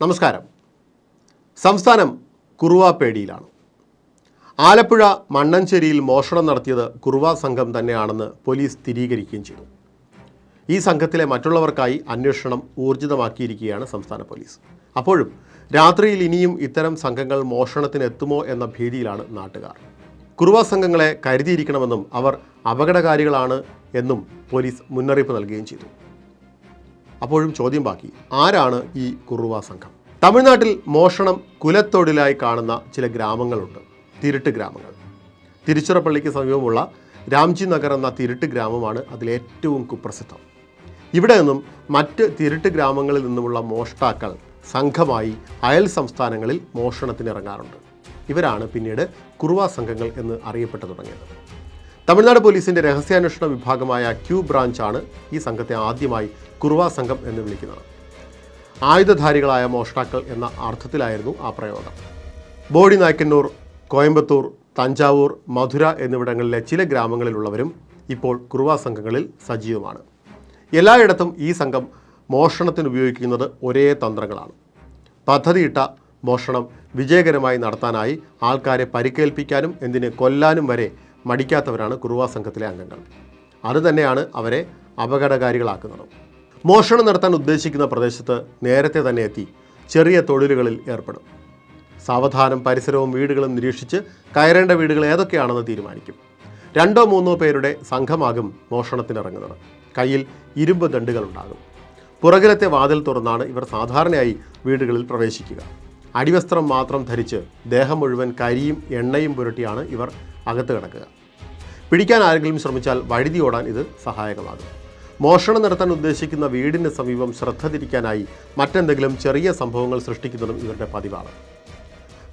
നമസ്കാരം. സംസ്ഥാനം കുറുവാപ്പേടിയിലാണ്. ആലപ്പുഴ മണ്ണഞ്ചേരിയിൽ മോഷണം നടത്തിയത് കുറുവ സംഘം തന്നെയാണെന്ന് പോലീസ് സ്ഥിരീകരിക്കുകയും ചെയ്തു. ഈ സംഘത്തിലെ മറ്റുള്ളവർക്കായി അന്വേഷണം ഊർജിതമാക്കിയിരിക്കുകയാണ് സംസ്ഥാന പോലീസ്. അപ്പോഴും രാത്രിയിൽ ഇനിയും ഇത്തരം സംഘങ്ങൾ മോഷണത്തിനെത്തുമോ എന്ന ഭീതിയിലാണ് നാട്ടുകാർ. കുറുവ സംഘങ്ങളെ കരുതിയിരിക്കണമെന്നും അവർ അപകടകാരികളാണ് എന്നും പോലീസ് മുന്നറിയിപ്പ് നൽകുകയും ചെയ്തു. അപ്പോഴും ചോദ്യം ബാക്കി, ആരാണ് ഈ കുറുവ സംഘം? തമിഴ്നാട്ടിൽ മോഷണം കുലത്തൊഴിലായി കാണുന്ന ചില ഗ്രാമങ്ങളുണ്ട്, തിരുട്ട് ഗ്രാമങ്ങൾ. തിരുച്ചിറപ്പള്ളിക്ക് സമീപമുള്ള രാംജി നഗർ എന്ന തിരുട്ട് ഗ്രാമമാണ് അതിലേറ്റവും കുപ്രസിദ്ധം. ഇവിടെ നിന്നും മറ്റ് തിരുട്ട് ഗ്രാമങ്ങളിൽ നിന്നുമുള്ള മോഷ്ടാക്കൾ സംഘമായി അയൽ സംസ്ഥാനങ്ങളിൽ മോഷണത്തിനിറങ്ങാറുണ്ട്. ഇവരാണ് പിന്നീട് കുറുവ സംഘങ്ങൾ എന്ന് അറിയപ്പെട്ടു തുടങ്ങിയത്. തമിഴ്നാട് പോലീസിൻ്റെ രഹസ്യാന്വേഷണ വിഭാഗമായ ക്യൂ ബ്രാഞ്ചാണ് ഈ സംഘത്തെ ആദ്യമായി കുറുവ സംഘം എന്ന് വിളിക്കുന്നത്. ആയുധധാരികളായ മോഷ്ടാക്കൾ എന്ന അർത്ഥത്തിലായിരുന്നു ആ പ്രയോഗം. ബോഡി നായ്ക്കന്നൂർ, കോയമ്പത്തൂർ, തഞ്ചാവൂർ, മധുര എന്നിവിടങ്ങളിലെ ചില ഗ്രാമങ്ങളിലുള്ളവരും ഇപ്പോൾ കുറുവ സംഘങ്ങളിൽ സജീവമാണ്. എല്ലായിടത്തും ഈ സംഘം മോഷണത്തിന് ഉപയോഗിക്കുന്നത് ഒരേ തന്ത്രങ്ങളാണ്. പദ്ധതിയിട്ട മോഷണം വിജയകരമായി നടത്താനായി ആൾക്കാരെ പരിക്കേൽപ്പിക്കാനും എന്തിന് കൊല്ലാനും വരെ മടിക്കാത്തവരാണ് കുറുവ സംഘത്തിലെ അംഗങ്ങൾ. അതുതന്നെയാണ് അവരെ അപകടകാരികളാക്കുന്നത്. മോഷണം നടത്താൻ ഉദ്ദേശിക്കുന്ന പ്രദേശത്ത് നേരത്തെ തന്നെ എത്തി ചെറിയ തൊഴിലുകളിൽ ഏർപ്പെടും. സാവധാനം പരിസരവും വീടുകളും നിരീക്ഷിച്ച് കയറേണ്ട വീടുകൾ ഏതൊക്കെയാണെന്ന് തീരുമാനിക്കും. 2-3 പേരുടെ സംഘമാകും മോഷണത്തിനിറങ്ങുന്നത്. കയ്യിൽ ഇരുമ്പ് ദണ്ടുകളുണ്ടാകും. പുറകിലത്തെ വാതിൽ തുറന്നാണ് ഇവർ സാധാരണയായി വീടുകളിൽ പ്രവേശിക്കുക. അടിവസ്ത്രം മാത്രം ധരിച്ച് ദേഹം മുഴുവൻ കരിയും എണ്ണയും പുരട്ടിയാണ് ഇവർ അകത്ത് കിടക്കുക. പിടിക്കാൻ ആരെങ്കിലും ശ്രമിച്ചാൽ വഴുതി ഓടാൻ ഇത് സഹായകമാകും. മോഷണം നടത്താൻ ഉദ്ദേശിക്കുന്ന വീടിന് സമീപം ശ്രദ്ധ തിരിക്കാനായി മറ്റെന്തെങ്കിലും ചെറിയ സംഭവങ്ങൾ സൃഷ്ടിക്കുന്നതും ഇവരുടെ പതിവാണ്.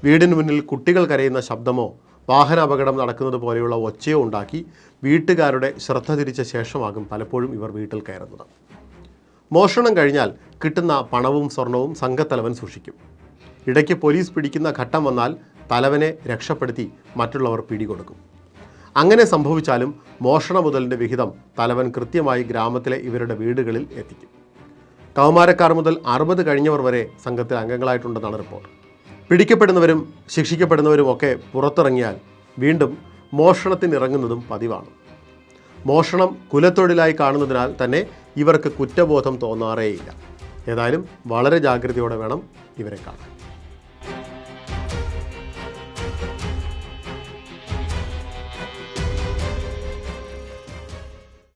വീടിന് മുന്നിൽ കുട്ടികൾ കരയുന്ന ശബ്ദമോ വാഹനാപകടം നടക്കുന്നത് പോലെയുള്ള ഒച്ചയോ ഉണ്ടാക്കി വീട്ടുകാരുടെ ശ്രദ്ധ തിരിച്ച ശേഷമാകും പലപ്പോഴും ഇവർ വീട്ടിൽ കയറുന്നത്. മോഷണം കഴിഞ്ഞാൽ കിട്ടുന്ന പണവും സ്വർണവും സംഘത്തലവൻ സൂക്ഷിക്കും. ഇടയ്ക്ക് പോലീസ് പിടിക്കുന്ന ഘട്ടം വന്നാൽ തലവനെ രക്ഷപ്പെടുത്തി മറ്റുള്ളവർ പിടികൊടുക്കും. അങ്ങനെ സംഭവിച്ചാലും മോഷണ മുതലിൻ്റെ വിഹിതം തലവൻ കൃത്യമായി ഗ്രാമത്തിലെ ഇവരുടെ വീടുകളിൽ എത്തിക്കും. കൗമാരക്കാർ മുതൽ 60 കഴിഞ്ഞവർ വരെ സംഘത്തിൽ അംഗങ്ങളായിട്ടുണ്ടെന്നാണ് റിപ്പോർട്ട്. പിടിക്കപ്പെടുന്നവരും ശിക്ഷിക്കപ്പെടുന്നവരും ഒക്കെ പുറത്തിറങ്ങിയാൽ വീണ്ടും മോഷണത്തിനിറങ്ങുന്നതും പതിവാണ്. മോഷണം കുലത്തൊഴിലായി കാണുന്നതിനാൽ തന്നെ ഇവർക്ക് കുറ്റബോധം തോന്നാറേയില്ല. ഏതായാലും വളരെ ജാഗ്രതയോടെ വേണം ഇവരെ കാണാൻ.